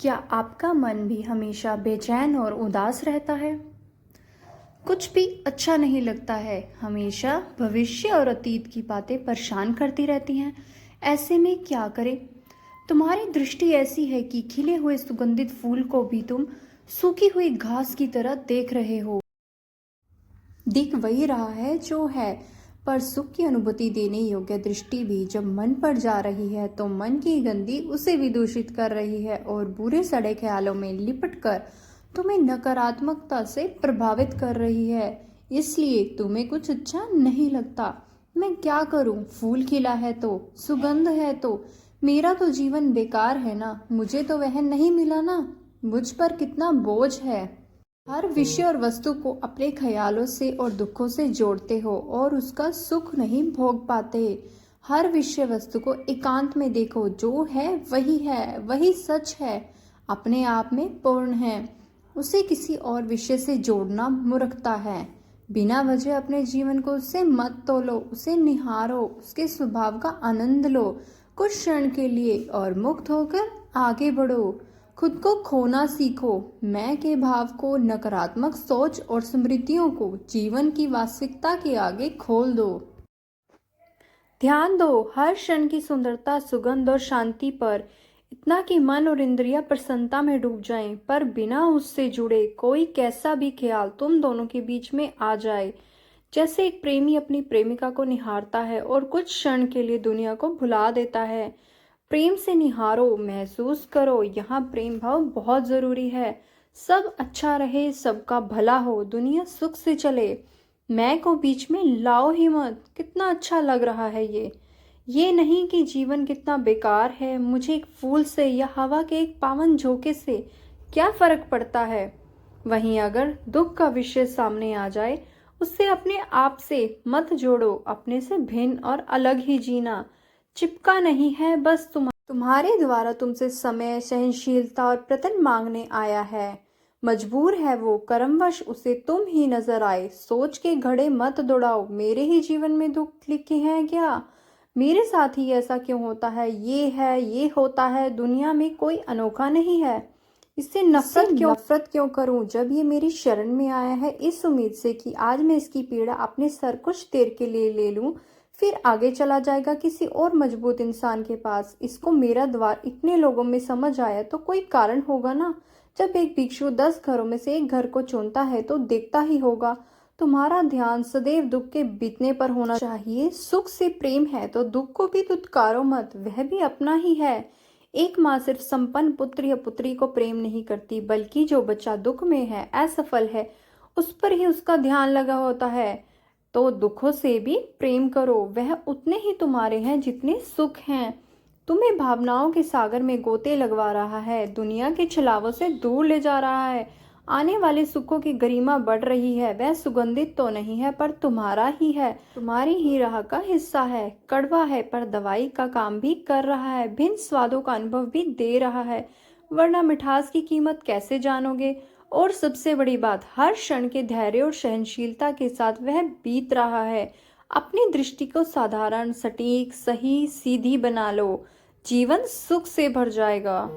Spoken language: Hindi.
क्या आपका मन भी हमेशा बेचैन और उदास रहता है? कुछ भी अच्छा नहीं लगता है, हमेशा भविष्य और अतीत की बातें परेशान करती रहती हैं। ऐसे में क्या करें? तुम्हारी दृष्टि ऐसी है कि खिले हुए सुगंधित फूल को भी तुम सूखी हुई घास की तरह देख रहे हो। दिख वही रहा है जो है, पर सुख की अनुभूति देने योग्य दृष्टि भी जब मन पर जा रही है तो मन की गंदी उसे भी दूषित कर रही है और बुरे सड़े ख्यालों में लिपट कर तुम्हें नकारात्मकता से प्रभावित कर रही है। इसलिए तुम्हें कुछ अच्छा नहीं लगता। मैं क्या करूं? फूल खिला है तो, सुगंध है तो, मेरा तो जीवन बेकार है ना। मुझे तो वह नहीं मिला ना। मुझ पर कितना बोझ है। हर विषय और वस्तु को अपने ख्यालों से और दुखों से जोड़ते हो और उसका सुख नहीं भोग पाते। हर विषय वस्तु को एकांत में देखो, जो है, वही सच है, अपने आप में पूर्ण है। उसे किसी और विषय से जोड़ना मूर्खता है। बिना वजह अपने जीवन को उससे मत तोलो, उसे निहारो, उसके स्वभाव का आनंद लो कुछ क्षण के लिए और मुक्त होकर आगे बढ़ो। खुद को खोना सीखो, मैं के भाव को, नकारात्मक सोच और स्मृतियों को जीवन की वास्तविकता के आगे खोल दो। ध्यान दो हर क्षण की सुंदरता, सुगंध और शांति पर, इतना कि मन और इंद्रियां प्रसन्नता में डूब जाएं, पर बिना उससे जुड़े कोई कैसा भी ख्याल तुम दोनों के बीच में आ जाए। जैसे एक प्रेमी अपनी प्रेमिका को निहारता है और कुछ क्षण के लिए दुनिया को भुला देता है। प्रेम से निहारो, महसूस करो, यहाँ प्रेम भाव बहुत जरूरी है। सब अच्छा रहे, सबका भला हो, दुनिया सुख से चले। मैं को बीच में लाओ ही मत। कितना अच्छा लग रहा है ये नहीं कि जीवन कितना बेकार है। मुझे एक फूल से या हवा के एक पावन झोंके से क्या फर्क पड़ता है। वहीं अगर दुख का विषय सामने आ जाए, उससे अपने आप से मत जोड़ो। अपने से भिन्न और अलग ही जीना चिपका नहीं है, बस तुम्हारे द्वारा तुमसे समय, सहनशीलता और प्रतन मांगने आया है। मजबूर है वो, कर्मवश उसे तुम ही नजर आए। सोच के घड़े मत दौड़ाओ, मेरे ही जीवन में दुख लिखे हैं क्या? मेरे साथ ही ऐसा क्यों होता है, ये होता है, दुनिया में कोई अनोखा नहीं है। इससे नफरत क्यों करूं जब ये मेरी शरण में आया है, इस उम्मीद से कि आज मैं इसकी पीड़ा अपने सर कुछ देर के लिए ले लूं, फिर आगे चला जाएगा किसी और मजबूत इंसान के पास। इसको मेरा द्वार इतने लोगों में समझ आया तो कोई कारण होगा ना। जब एक भिक्षु 10 घरों में से एक घर को चुनता है तो देखता ही होगा। तुम्हारा ध्यान सदैव दुख के बीतने पर होना चाहिए। सुख से प्रेम है तो दुख को भी दुत्कारो मत, वह भी अपना ही है। एक माँ सिर्फ संपन्न पुत्र या पुत्री को प्रेम नहीं करती, बल्कि जो बच्चा दुख में है, असफल है, उस पर ही उसका ध्यान लगा होता है। तो दुखों से भी प्रेम करो, वह उतने ही तुम्हारे हैं जितने सुख हैं। तुम्हें भावनाओं के सागर में गोते लगवा रहा है, दुनिया के छलावों से दूर ले जा रहा है। आने वाले सुखों की गरिमा बढ़ रही है। वह सुगंधित तो नहीं है, पर तुम्हारा ही है, तुम्हारी ही राह का हिस्सा है। कड़वा है पर दवाई का काम भी कर रहा है, भिन्न स्वादों का अनुभव भी दे रहा है, वरना मिठास की कीमत कैसे जानोगे। और सबसे बड़ी बात, हर क्षण के धैर्य और सहनशीलता के साथ वह बीत रहा है। अपनी दृष्टि को साधारण, सटीक, सही, सीधी बना लो, जीवन सुख से भर जाएगा।